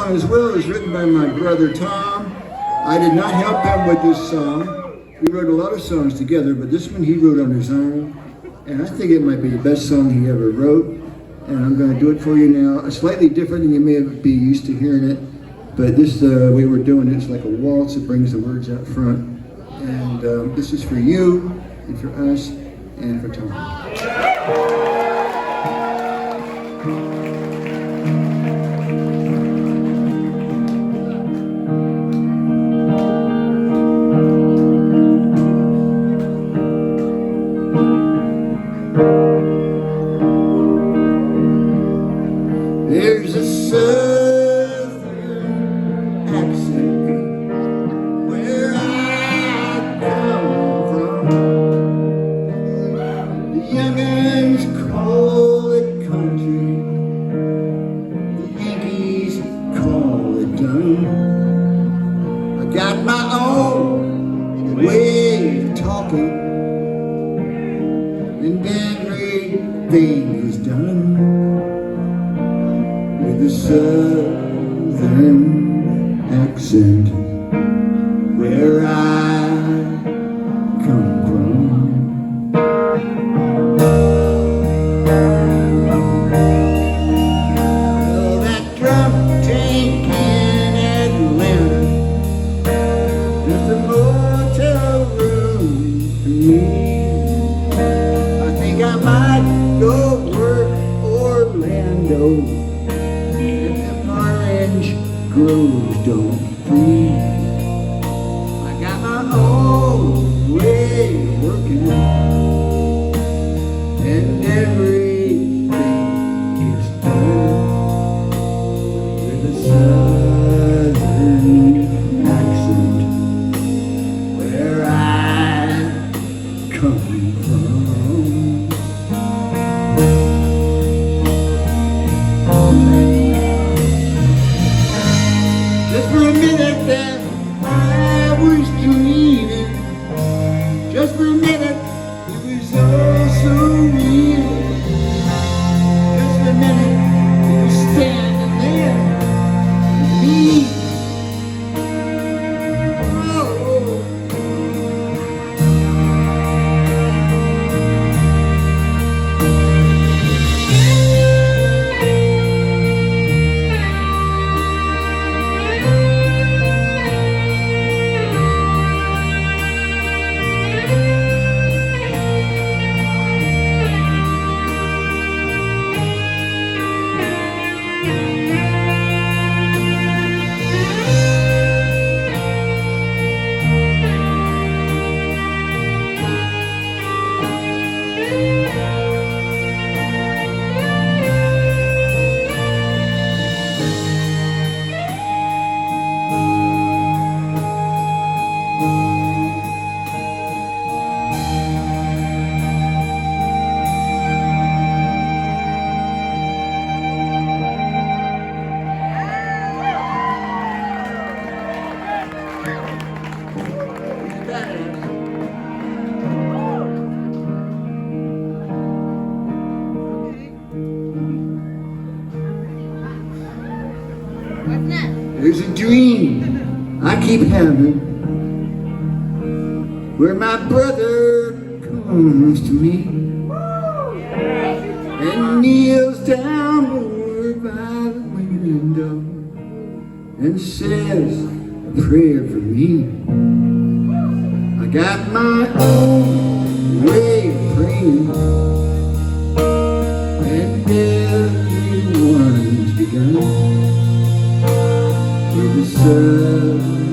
song as well is written by my brother Tom. I did not help him with this song. We wrote a lot of songs together, but this one he wrote on his own. And I think it might be the best song he ever wrote. And I'm going to do it for you now. It's slightly different than you may be used to hearing it. But this, the way we're doing it, it's like a waltz. It brings the words out front. And this is for you, and for us, and for Tom. There's a southern accent where I come from. The young'uns call it country, the Yankees call it done. I got my own way of talking, and everything is done with a southern accent where I come from. Well, that drum tank in Atlanta, just a motel room to me. I think I might go work Orlando if them orange groves don't freeze. I got my own way of working, and everything is done with a southern accent where I come from. Just for a minute that I was dreaming, just for a minute it was all so real. Just for a minute it was standing there with me. There's a dream I keep having where my brother comes to me and kneels down over by the window and says a prayer for me. I got my own way of praying, and everyone's begun with a southern